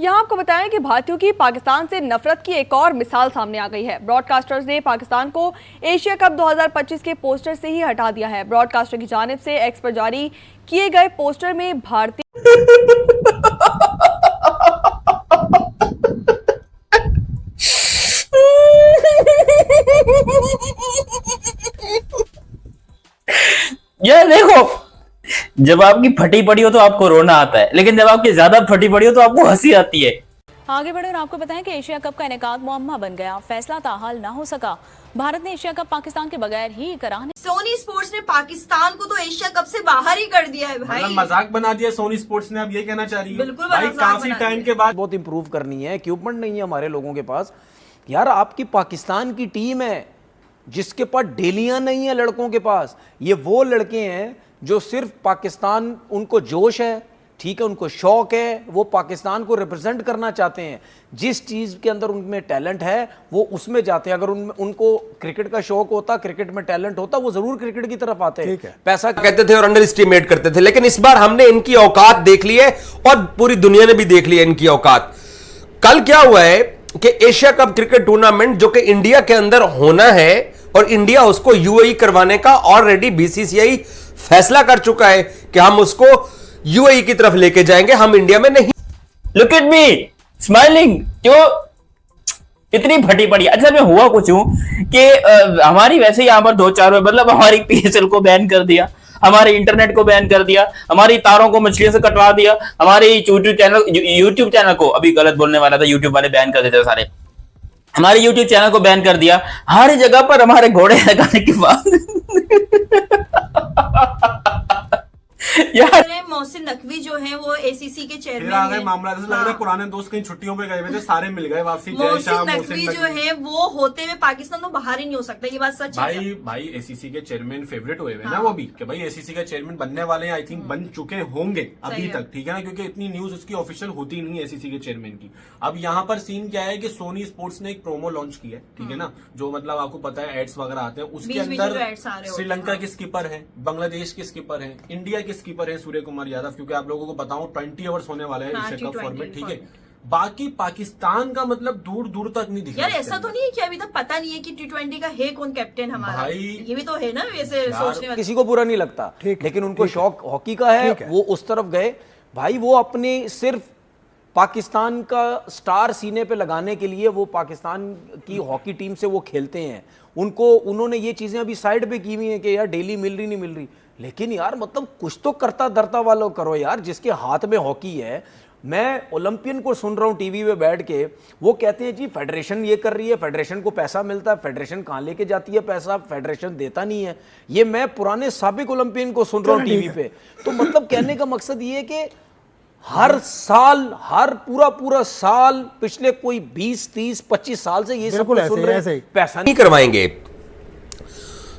यहाँ आपको बताएं कि भारतीयों की पाकिस्तान से नफरत की एक और मिसाल सामने आ गई है। ब्रॉडकास्टर्स ने पाकिस्तान को एशिया कप 2025 के पोस्टर से ही हटा दिया है। ब्रॉडकास्टर की जानिब से एक्स पर जारी किए गए पोस्टर में भारतीय यार देखो, जब आपकी फटी पड़ी हो तो आपको रोना आता है, लेकिन जब आपकी ज्यादा फटी पड़ी हो तो आपको हंसी आती है। आगे बढ़े और आपको बताएं कि एशिया कप का इनेकाद मुअम्मा बन गया, फैसला ताहाल ना हो सका। भारत ने एशिया कप पाकिस्तान के बगैर ही कराने। सोनी स्पोर्ट्स ने पाकिस्तान को तो एशिया कप से बाहर ही कर दिया है भाई। मतलब मजाक बना दिया सोनी स्पोर्ट्स ने, अब ये कहना चाह रही है। बिल्कुल भाई काफी टाइम के बाद बहुत इंप्रूव करनी है, इक्विपमेंट नहीं है हमारे लोगों के पास। यार आपकी पाकिस्तान की टीम है जिसके पास डेलियां नहीं है लड़कों के पास। ये वो लड़के हैं जो सिर्फ पाकिस्तान, उनको जोश है, ठीक है, उनको शौक है, वो पाकिस्तान को रिप्रेजेंट करना चाहते हैं। जिस चीज के अंदर उनमें टैलेंट है वो उसमें जाते हैं। अगर उनको क्रिकेट का शौक होता, क्रिकेट में टैलेंट होता, वो जरूर क्रिकेट की तरफ आते हैं। पैसा कहते थे और अंडर एस्टिमेट करते थे, लेकिन इस बार हमने इनकी औकात देख ली है और पूरी दुनिया ने भी देख ली है इनकी औकात। कल क्या हुआ है कि एशिया कप क्रिकेट टूर्नामेंट जो कि इंडिया के अंदर होना है और इंडिया उसको यूएई करवाने का ऑलरेडी बीसीसीआई फैसला कर चुका है कि हम उसको यूएई की तरफ लेके जाएंगे, हम इंडिया में नहीं। लुक एट मी स्माइलिंग, क्यों इतनी फटी पड़ी। अच्छा मैं हुआ कुछ हूं कि हमारी वैसे यहां पर 2-4 मतलब हमारी पीएसएल को बैन कर दिया, हमारे इंटरनेट को बैन कर दिया, हमारी तारों को मछलियों से कटवा दिया, हमारे यूट्यूब चैनल को, अभी गलत बोलने वाला था, यूट्यूब वाले बैन कर देते सारे, हमारे यूट्यूब चैनल को बैन कर दिया। हर जगह पर हमारे घोड़े लगाने के बाद यार मोहसिन नकवी जो है वो एसीसी के चेयरमैन आ गए। मामला ऐसा लग रहा है पुराने दोस्त कहीं छुट्टियों पे गए हुए थे, सारे मिल गए वापसी। मोहसिन नकवी जो है वो होते हुए पाकिस्तान तो बाहर ही नहीं हो सकता, ये बात सच है। भाई एसीसी के चेयरमैन फेवरेट हुए हैं ना वो भी, कि भाई एसीसी के चेयरमैन बनने वाले हैं, आई थिंक बन चुके होंगे अभी तक, ठीक है ना, क्योंकि इतनी न्यूज उसकी ऑफिशियल होती नहीं है एसीसी के चेयरमैन की। अब यहाँ पर सीन क्या है कि सोनी स्पोर्ट्स ने एक प्रोमो लॉन्च किया है, ठीक है ना, जो मतलब आपको पता है एड्स वगैरह आते हैं, उसके अंदर श्रीलंका के स्कीपर है, बांग्लादेश के स्कीपर है, इंडिया के स्कीपर है सूर्य कुमार यादव, क्योंकि आप लोगों को बताऊं 20 ओवर्स होने वाला है एशिया कप फॉर्मेट, ठीक है। बाकी पाकिस्तान का मतलब दूर दूर तक नहीं दिखा। यार ऐसा तो नहीं है कि अभी तक पता नहीं है कि T20 का है कौन कैप्टन हमारा, ये भी तो है ना वैसे सोचने वाला। किसी को बुरा नहीं लगता, लेकिन उनको शौक हॉकी का है, वो उस तरफ गए भाई। वो अपने सिर्फ पाकिस्तान का स्टार सीने पे लगाने के लिए वो पाकिस्तान की हॉकी टीम से वो खेलते हैं। उन्होंने ये चीजें अभी साइड पे की हुई हैं कि यार डेली मिल रही नहीं मिल रही, लेकिन यार मतलब कुछ तो करता धरता वालों करो यार, जिसके हाथ में हॉकी है। मैं ओलंपियन को सुन रहा हूँ टीवी पे बैठ के, वो कहते हैं जी फेडरेशन ये कर रही है, फेडरेशन को पैसा मिलता है, फेडरेशन कहाँ लेके जाती है पैसा, फेडरेशन देता नहीं है। ये मैं पुराने साबिक ओलंपियन को सुन रहा हूँ टीवी पे। तो मतलब कहने का मकसद ये है कि हर साल, हर पूरा साल पिछले कोई 20, 30, 25 साल से ये सब सुन रहे हैं, पैसा नहीं करवाएंगे।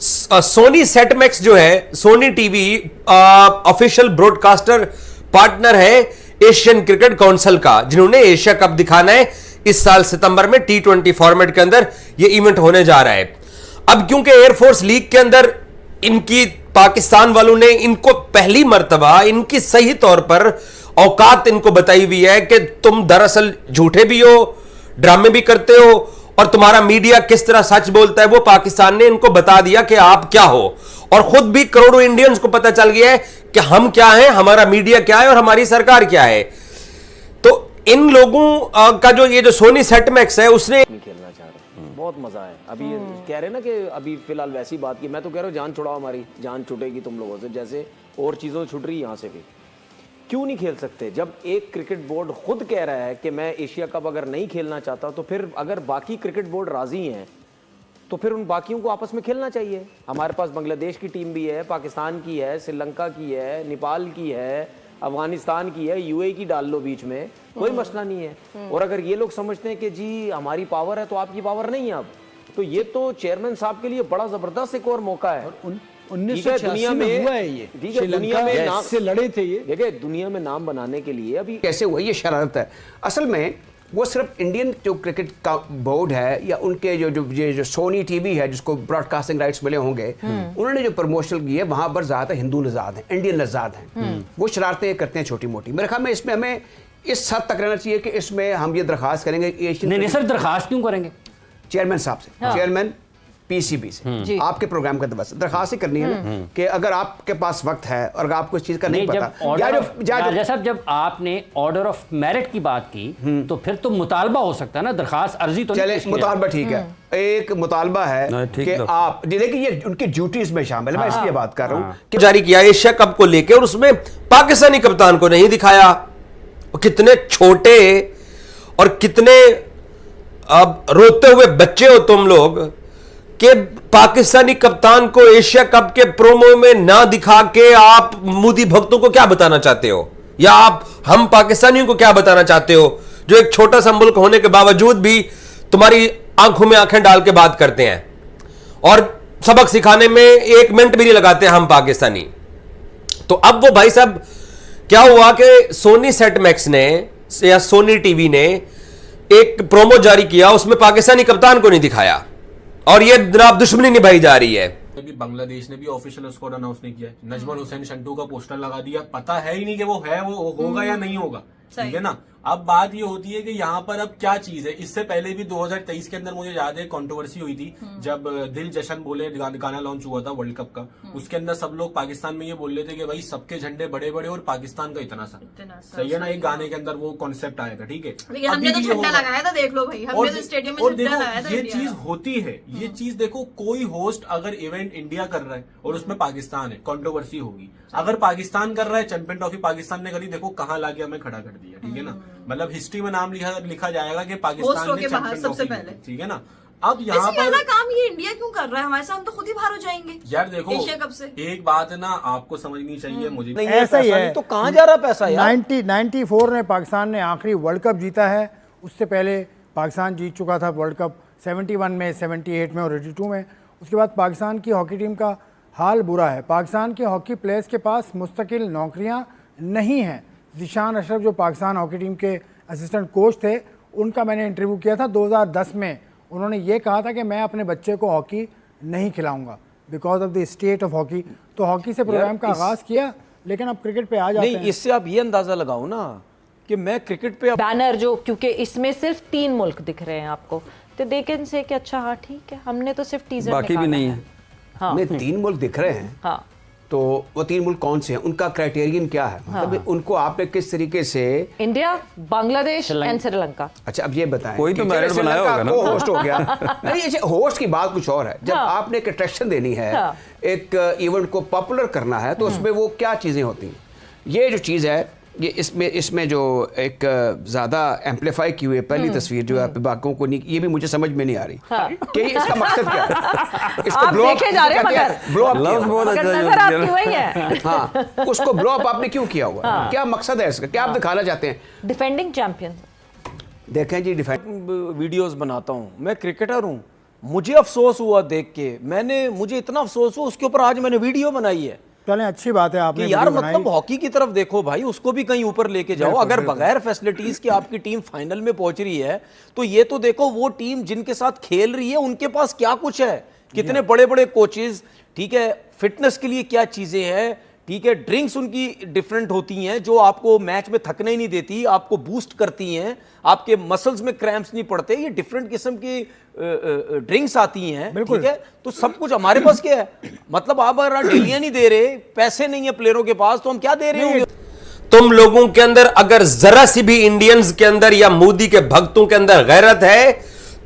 सोनी सेट मैक्स जो है, Sony TV official broadcaster partner है एशियन क्रिकेट काउंसिल का, जिन्होंने एशिया कप दिखाना है इस साल सितंबर में T20 फॉर्मेट के अंदर ये इवेंट होने जा रहा है। अब क्योंकि एयरफोर्स लीग के अंदर इनकी पाकिस्तान वालों ने इनको पहली मर्तबा इनकी सही तौर पर औकात इनको बताई हुई है कि तुम दरअसल झूठे भी हो, ड्रामे भी करते हो, और तुम्हारा मीडिया किस तरह सच बोलता है, वो पाकिस्तान ने इनको बता दिया कि आप क्या हो। और खुद भी करोड़ों इंडियंस को पता चल गया है कि हम क्या हैं, हमारा मीडिया क्या है और हमारी सरकार क्या है। तो इन लोगों का जो ये सोनी सेट मैक्स है उसने खेलना चाह रहे हैं, बहुत मजा है। अभी कह रहे ना कि अभी फिलहाल वैसी बात की, मैं तो कह रहा हूँ जान छुड़ाओ, हमारी जान छूटेगी तुम लोगों से, जैसे और चीजों से छूट रही है यहाँ से भी। क्यों नहीं खेल सकते? जब एक क्रिकेट बोर्ड खुद कह रहा है कि मैं एशिया कप अगर नहीं खेलना चाहता, तो फिर अगर बाकी क्रिकेट बोर्ड राजी हैं तो फिर उन बाकियों को आपस में खेलना चाहिए। हमारे पास बांग्लादेश की टीम भी है, पाकिस्तान की है, श्रीलंका की है, नेपाल की है, अफगानिस्तान की है, यूएई की डाल लो बीच में, कोई मसला नहीं है। और अगर ये लोग समझते हैं कि जी हमारी पावर है तो आपकी पावर नहीं है अब, तो ये तो चेयरमैन साहब के लिए बड़ा जबरदस्त एक और मौका है। 1986 में हुआ है ये, दुनिया में नाम से लड़े थे ये, देखिए दुनिया में नाम बनाने के लिए अभी कैसे हुआ ये शरारत है। असल में वो सिर्फ इंडियन जो क्रिकेट का बोर्ड है या उनके जो सोनी टीवी है जिसको ब्रॉडकास्टिंग राइट्स मिले होंगे, उन्होंने जो प्रमोशन की है वहां पर ज्यादा हिंदू नजाद हैं, इंडियन नजाद हैं, वो शरारतें करते हैं छोटी मोटी। मेरे ख्याल में इसमें हमें इस हद तक रहना चाहिए कि इसमें हम ये दरखास्त करेंगे एशियन नहीं सर, दरखास्त क्यों करेंगे? चेयरमैन साहब से, चेयरमैन पीसीबी से आपके प्रोग्राम का दरखास्त ही करनी है ना कि अगर आपके पास वक्त है और अगर आपको इस चीज का नहीं पता, जब जब आपने ऑर्डर ऑफ मेरिट की बात की तो फिर तो मुतालबा हो सकता है ना, दरखास्त अर्जी तो चले मुतालबा ठीक है, एक मुतालबा है कि आप देखिए ये उनकी ड्यूटीज में शामिल है, मैं इसलिए बात कर रहा हूँ कि जारी किया एशिया कप को लेकर और उसमें पाकिस्तानी कप्तान को नहीं दिखाया। कितने छोटे और कितने अब रोते हुए बच्चे हो तुम लोग कि पाकिस्तानी कप्तान को एशिया कप के प्रोमो में ना दिखा के आप मोदी भक्तों को क्या बताना चाहते हो, या आप हम पाकिस्तानियों को क्या बताना चाहते हो जो एक छोटा सा मुल्क होने के बावजूद भी तुम्हारी आंखों में आंखें डाल के बात करते हैं और सबक सिखाने में 1 मिनट भी नहीं लगाते हम पाकिस्तानी। तो अब वो भाई साहब क्या हुआ कि सोनी सेट मैक्स ने या सोनी टीवी ने एक प्रोमो जारी किया, उसमें पाकिस्तानी कप्तान को नहीं दिखाया और ये जनाब दुश्मनी निभाई जा रही है। कि बांग्लादेश ने भी ऑफिशियल स्कोर अनाउंस नहीं किया, नजमुल हुसैन शंटू का पोस्टर लगा दिया, पता है ही नहीं कि वो है, वो होगा या नहीं होगा, ठीक है ना। अब बात ये होती है कि यहाँ पर अब क्या चीज है। इससे पहले भी 2023 के अंदर मुझे याद है कंट्रोवर्सी हुई थी जब दिल जशन बोले गाना लॉन्च हुआ था वर्ल्ड कप का, उसके अंदर सब लोग पाकिस्तान में ये बोल रहे थे कि भाई सबके झंडे बड़े बड़े और पाकिस्तान का इतना सा, सही है ना। एक गाने के अंदर वो कॉन्सेप्ट आया था, ठीक है, हमने तो झंडा लगाया था, देख लो भाई, हमने तो स्टेडियम में झंडा लगाया था। ये चीज होती है, ये चीज देखो, कोई होस्ट अगर इवेंट इंडिया कर रहा है और उसमें पाकिस्तान है, कंट्रोवर्सी होगी। अगर पाकिस्तान कर रहा है, चैंपियन ट्रॉफी पाकिस्तान ने करी, देखो कहाँ लाके हमें खड़ा कर दिया, ठीक है ना। मतलब हिस्ट्री में नाम लिखा जाएगा कि पाकिस्तान ने चैंपियन सबसे ट्रॉफी, पहले, ठीक है ना। अब यहाँ पर काम ये इंडिया क्यों कर रहा है हमारे साथ, हम तो खुद ही बाहर हो जाएंगे यार। देखो एशिया कप से एक बात है ना, आपको समझनी चाहिए, मुझे नहीं ऐसा ही है। तो कहां जा रहा पैसा यार? 94 में पाकिस्तान ने आखिरी वर्ल्ड कप जीता है, उससे पहले पाकिस्तान जीत चुका था वर्ल्ड कप 71 में, 78 में और 82 में। उसके बाद पाकिस्तान की हॉकी टीम का हाल बुरा है। पाकिस्तान के हॉकी प्लेयर्स के पास मुस्तकिल नौकरियां नहीं हैं। ज़ीशान अशरफ जो पाकिस्तान हॉकी टीम के असिस्टेंट कोच थे, उनका मैंने इंटरव्यू किया था 2010 में। उन्होंने ये कहा था कि मैं अपने बच्चे को हॉकी नहीं खिलाऊंगा because of the state of hockey. तो हॉकी से प्रोग्राम का आगाज़ किया, लेकिन अब क्रिकेट पे आ जाते हैं। नहीं, इससे आप ये अंदाज़ा लगाओ ना कि मैं क्रिकेट पे बैनर जो, क्योंकि इसमें सिर्फ 3 मुल्क दिख रहे हैं आपको, तो देखें से कि अच्छा हाँ ठीक है, हमने तो सिर्फ टीजर बाकी भी नहीं है। हाँ। नहीं, 3 मुल्क दिख रहे हैं। हाँ। तो वो 3 मुल्क कौन से हैं, उनका क्राइटेरियन क्या है? मतलब उनको आपने किस तरीके से, इंडिया, बांग्लादेश एंड श्रीलंका। अच्छा अब ये बताएं, कोई तो मेरिट बनाया होगा ना, होस्ट हो गया। नहीं, अच्छा होस्ट की बात कुछ और है। जब आपने एक अट्रैक्शन देनी है, एक इवेंट को पॉपुलर करना है, तो उसमें वो क्या चीजें होती हैं? ये जो चीज है, ये इसमें जो एक ज्यादा एम्पलीफाई की हुई पहली तस्वीर जो है बाकियों को नहीं, ये भी मुझे समझ में नहीं आ रही कि इसका मकसद क्या है। इसको आप देखे जा रहे हैं, हाँ, उसको ब्लो अप आपने क्यों किया हुआ? क्या मकसद है इसका, क्या आप दिखाना चाहते हैं? Defending champion. देखें जी, डिफेंड वीडियोस बनाता हूँ, मैं क्रिकेटर हूँ, मुझे अफसोस हुआ देख के, मुझे इतना अफसोस हुआ, उसके ऊपर आज मैंने वीडियो बनाई है। चलें, अच्छी बात है आपने कि यार वीडियो मतलब हॉकी की तरफ देखो भाई, उसको भी कहीं ऊपर लेके जाओ। अगर बगैर फैसिलिटीज के आपकी टीम फाइनल में पहुंच रही है, तो ये तो देखो वो टीम जिनके साथ खेल रही है उनके पास क्या कुछ है, कितने बड़े बड़े कोचेस, ठीक है, फिटनेस के लिए क्या चीजें हैं, ठीक है, ड्रिंक्स उनकी डिफरेंट होती हैं जो आपको मैच में थकने ही नहीं देती, आपको बूस्ट करती हैं, आपके मसल्स में क्रैम्प्स नहीं पड़ते, ये डिफरेंट किस्म की ड्रिंक्स आती हैं, ठीक है। तो सब कुछ हमारे पास क्या है? मतलब आप अगर डेलियां नहीं दे रहे, पैसे नहीं है प्लेयरों के पास, तो हम क्या दे रहे होंगे? तुम लोगों के अंदर अगर जरा सी भी इंडियंस के अंदर या मोदी के भक्तों के अंदर गैरत है,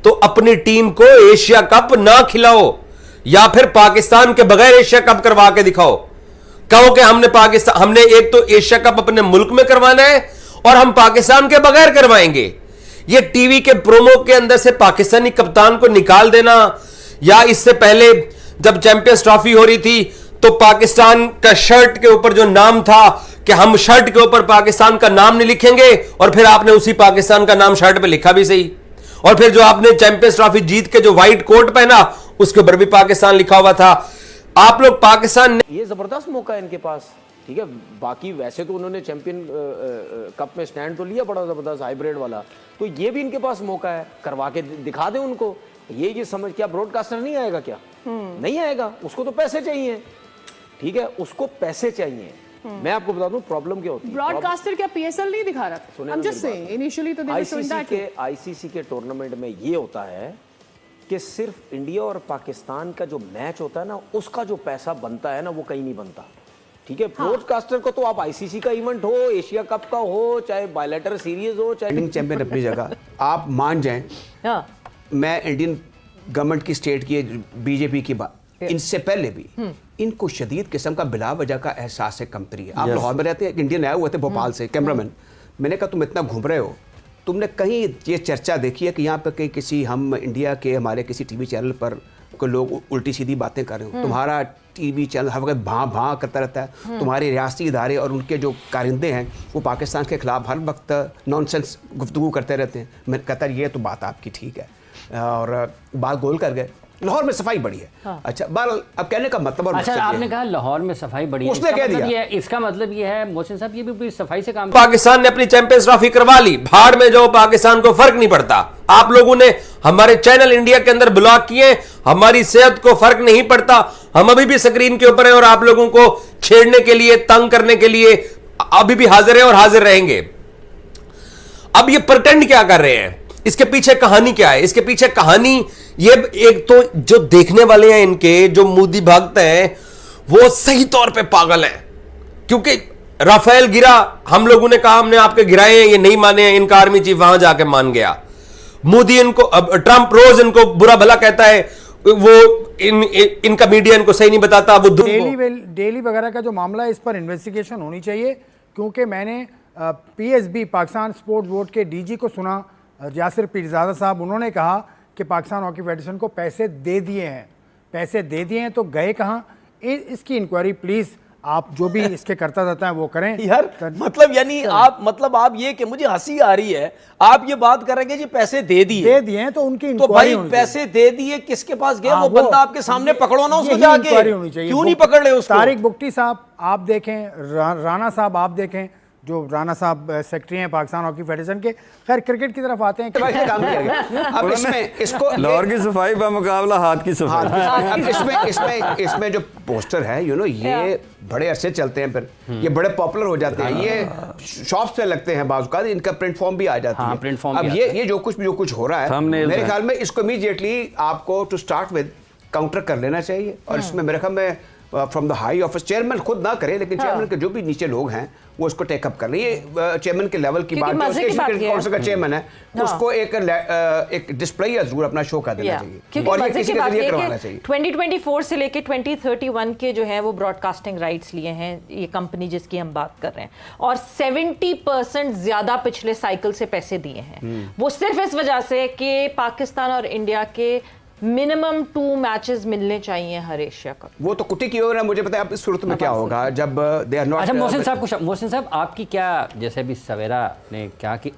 तो अपनी टीम को एशिया कप ना खिलाओ, या फिर पाकिस्तान के बगैर एशिया कप करवा के दिखाओ। कहो कि हमने एक तो एशिया कप अपने मुल्क में करवाना है और हम पाकिस्तान के बगैर करवाएंगे। ये टीवी के प्रोमो के अंदर से पाकिस्तानी कप्तान को निकाल देना, या इससे पहले जब चैंपियंस ट्रॉफी हो रही थी तो पाकिस्तान का शर्ट के ऊपर जो नाम था कि हम शर्ट के ऊपर पाकिस्तान का नाम नहीं लिखेंगे, और फिर आपने उसी पाकिस्तान का नाम शर्ट पे लिखा भी सही, और फिर जो आपने चैंपियंस ट्रॉफी जीत के जो व्हाइट कोट पहना उसके ऊपर भी पाकिस्तान लिखा हुआ था। आप लोग पाकिस्तान, ये जबरदस्त मौका है इनके पास, ठीक है। बाकी वैसे तो उन्होंने चैंपियन कप में स्टैंड तो लिया बड़ा जबरदस्त हाइब्रिड वाला, तो ये भी इनके पास मौका है, करवा के दिखा दें उनको। ये समझ, क्या ब्रॉडकास्टर नहीं आएगा क्या? नहीं आएगा, उसको तो पैसे चाहिए, ठीक है, उसको पैसे चाहिए। मैं आपको बता दूं प्रॉब्लम क्या होती है। ब्रॉडकास्टर क्या पीएसएल नहीं दिखा रहा? I'm just saying, initially तो they were showing that. ICC के टूर्नामेंट में ये होता है कि सिर्फ इंडिया और पाकिस्तान का जो मैच होता है ना, उसका जो पैसा बनता है ना, वो कहीं नहीं बनता। ठीक है, ब्रॉडकास्टर को तो आप आईसीसी का इवेंट हो, एशिया कप का हो, चाहे बायलैटरल सीरीज हो, चाहे चैंपियन अपनी जगह आप मान जाएं। मैं इंडियन गवर्नमेंट की, स्टेट की, बीजेपी की बात, इनसे पहले भी इनको शदीद किस्म का बिला वजह का एहसास है कंपनी। आप लाहौर में रहते हैं, इंडियन आए हुए थे भोपाल से, कैमरामैन। मैंने कहा तुम इतना घूम रहे हो, तुमने कहीं ये चर्चा देखी है कि यहाँ पर कहीं किसी हम इंडिया के हमारे किसी टीवी चैनल पर कोई लोग उल्टी सीधी बातें कर रहे हो? तुम्हारा टीवी चैनल हर वक्त भां भां करता रहता है। तुम्हारे रियासती इदारे और उनके जो कारिंदे हैं वो पाकिस्तान के खिलाफ हर वक्त नॉनसेंस गुफ्तगू करते रहते हैं। मैं कहता ये तो बात आपकी ठीक है, और बात गोल कर गए। लाहौर में सफाई बड़ी है। अच्छा, बहरहाल अब कहने का मतलब और अच्छा, आपने कहा लाहौर में सफाई बड़ी है, उसने कह दिया। इसका मतलब ये है मोहसिन साहब, ये भी सफाई से काम। पाकिस्तान ने अपनी चैंपियंस ट्रॉफी करवा ली, भाड़ में जो पाकिस्तान को फर्क नहीं पड़ता। आप लोगों ने हमारे चैनल इंडिया के अंदर ब्लॉक किए, हमारी सेहत को फर्क नहीं पड़ता। हम अभी भी स्क्रीन के ऊपर हैं और आप लोगों को छेड़ने के लिए, तंग करने के लिए अभी भी हाजिर है और हाजिर रहेंगे। अब ये प्रिटेंड क्या कर रहे हैं? इसके पीछे कहानी क्या है? इसके पीछे कहानी ये, एक तो जो देखने वाले हैं इनके, जो मोदी भक्त हैं, वो सही तौर पे पागल हैं। क्योंकि राफेल गिरा, हम लोगों ने कहा हमने आपके गिराए हैं, ये नहीं माने, इनका आर्मी चीफ वहां जाके मान गया। मोदी इनको, अब ट्रंप रोज इनको बुरा भला कहता है, वो इनका मीडिया इनको सही नहीं बताता। वो डेली वगैरह का जो मामला है, इस पर इन्वेस्टिगेशन होनी चाहिए, क्योंकि मैंने पीएसबी पाकिस्तान स्पोर्ट्स बोर्ड के डीजी को सुना, यासिर पीरजादा साहब, उन्होंने कहा कि पाकिस्तान हॉकी फेडरेशन को पैसे दे दिए हैं। पैसे दे दिए हैं तो गए कहाँ? इसकी इंक्वायरी प्लीज आप जो भी इसके करता रहता है वो करें यार। मतलब यानी आप ये कि मुझे हंसी आ रही है, आप ये बात कर रहे हैं कि जी पैसे दे दिए हैं तो उनकी तो भाई पैसे दे दिए, किसके पास गए? वो बंदा आपके सामने पकड़ो ना उसको जाके, क्यों नहीं पकड़ रहे उसको? तारिक बुख्ती साहब आप देखें, राणा साहब आप देखें, जो राणा साहब सेक्रेटरी हैं पाकिस्तान हॉकी फेडरेशन के। खैर क्रिकेट की तरफ आते हैं। काम किया गया। अब इसको लाहौर की सफाई का मुकाबला हाथ की सफाई। अब इसमें जो पोस्टर है, ये बड़े अरसे चलते हैं, फिर ये बड़े पॉपुलर हो जाते हैं, ये शॉप्स पे लगते हैं, बाज़ औक़ात इनका प्रिंट फॉर्म भी आ जाती है। अब ये जो कुछ हो रहा है, मेरे ख्याल में इसको इमीडिएटली आपको टू स्टार्ट विद काउंटर कर लेना चाहिए। और इसमें मेरे ख्याल में from the high office, chairman खुद ना करे, लेकिन चेयरमैन के जो भी नीचे लोग हैं वो इसको टेकअप कर रहे हैं। ये चेयरमैन के लेवल की बात है, उसके काउंसिल का चेयरमैन है, उसको एक डिस्प्ले या जरूर अपना शो कर देना चाहिए, और ये किसी के जरिए करवाना चाहिए। 2024 से लेके 2031 के जो है वो ब्रॉडकास्टिंग राइट्स लिए हैं ये कंपनी जिसकी हम बात कर रहे हैं, और 70% ज्यादा पिछले साइकिल से पैसे दिए हैं। वो सिर्फ इस वजह से कि पाकिस्तान और इंडिया के मिनिमम 2 मैचेस मिलने चाहिए हर एशिया कप। वो तो कुटी की होगा, मुझे पता है अब इस सूरत में क्या होगा जब दे आर नॉट। अच्छा मोहसिन साहब आपकी क्या, जैसे भी सवेरा ने कहा कि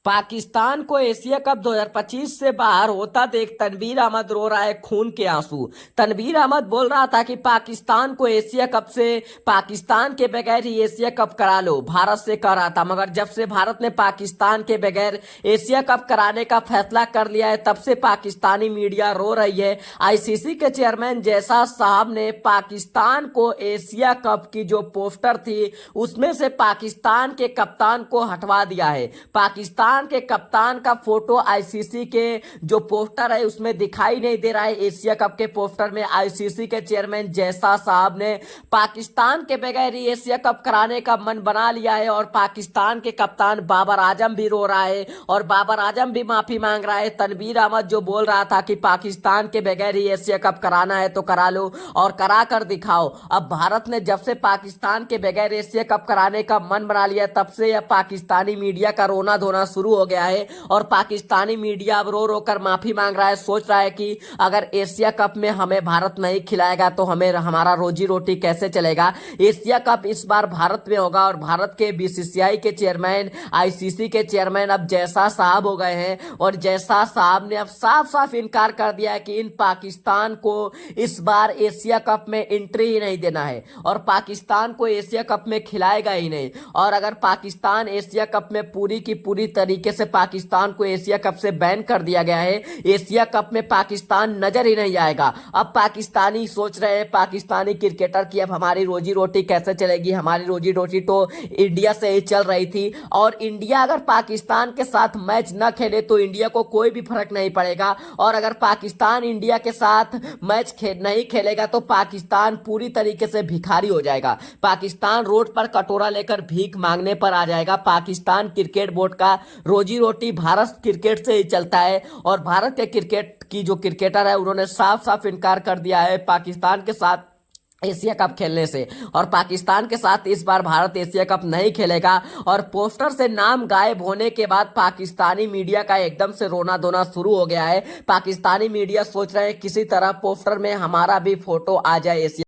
पाकिस्तान को एशिया कप 2025 से बाहर होता देख तनवीर अहमद रो रहा है खून के आंसू। तनवीर अहमद बोल रहा था कि पाकिस्तान को एशिया कप से, पाकिस्तान के बगैर ही एशिया कप करा लो, भारत से कह रहा था। मगर जब से भारत ने पाकिस्तान के बगैर एशिया कप कराने का फैसला कर लिया है, तब से पाकिस्तानी मीडिया रो रही है। आईसीसी के चेयरमैन जैसा साहब ने पाकिस्तान को एशिया कप की जो पोस्टर थी उसमें से पाकिस्तान के कप्तान को हटवा दिया है। पाकिस्तान के कप्तान का फोटो आईसीसी के जो पोस्टर है उसमें दिखाई नहीं दे रहा है। एशिया कप के पोस्टर में आईसीसी के चेयरमैन जैसा साहब ने पाकिस्तान के बगैर ही एशिया कप कराने का मन बना लिया है, और पाकिस्तान के कप्तान बाबर आजम भी रो रहा है और बाबर आजम भी माफी मांग रहा है। तनवीर अहमद जो बोल रहा था कि पाकिस्तान के बगैर ही एशिया कप कराना है तो करा लो और करा कर दिखाओ। अब भारत ने जब से पाकिस्तान के बगैर एशिया कप कराने का मन बना लिया, तब से यह पाकिस्तानी मीडिया का रोना धोना शुरू हो गया है, और पाकिस्तानी मीडिया अब रो रो कर माफी मांग रहा है। सोच रहा है कि अगर एशिया कप में हमें भारत नहीं खिलाएगा तो हमें हमारा रोजी रोटी कैसे चलेगा। एशिया कप इस बार भारत में होगा, और भारत के बीसीसीआई के चेयरमैन, आईसीसी के चेयरमैन अब जैसा साहब हो गए हैं, और जैसा साहब ने अब साफ साफ इनकार कर दिया है कि इन पाकिस्तान को इस बार एशिया कप में एंट्री ही नहीं देना है, और पाकिस्तान को एशिया कप में खिलाएगा ही नहीं। और अगर पाकिस्तान एशिया कप में पूरी की पूरी तरीके तरीके से पाकिस्तान को एशिया कप से बैन कर दिया गया है, एशिया कप में पाकिस्तान नजर ही नहीं आएगा। अब पाकिस्तानी सोच रहे हैं, पाकिस्तानी क्रिकेटर की अब हमारी रोजी रोटी कैसे चलेगी, हमारी रोजी रोटी तो इंडिया से ही चल रही थी, और इंडिया अगर पाकिस्तान के साथ मैच न खेले तो इंडिया को कोई भी फर्क नहीं पड़ेगा, और अगर पाकिस्तान इंडिया के साथ मैच नहीं खेलेगा तो पाकिस्तान पूरी तरीके से भिखारी हो जाएगा। पाकिस्तान रोड पर कटोरा लेकर भीख मांगने पर आ जाएगा। पाकिस्तान क्रिकेट बोर्ड का रोजी रोटी भारत क्रिकेट से ही चलता है, और भारत के क्रिकेट की जो क्रिकेटर है उन्होंने साफ साफ इनकार कर दिया है पाकिस्तान के साथ एशिया कप खेलने से, और पाकिस्तान के साथ इस बार भारत एशिया कप नहीं खेलेगा। और पोस्टर से नाम गायब होने के बाद पाकिस्तानी मीडिया का एकदम से रोना धोना शुरू हो गया है। पाकिस्तानी मीडिया सोच रहे हैं किसी तरह पोस्टर में हमारा भी फोटो आ जाए एशिया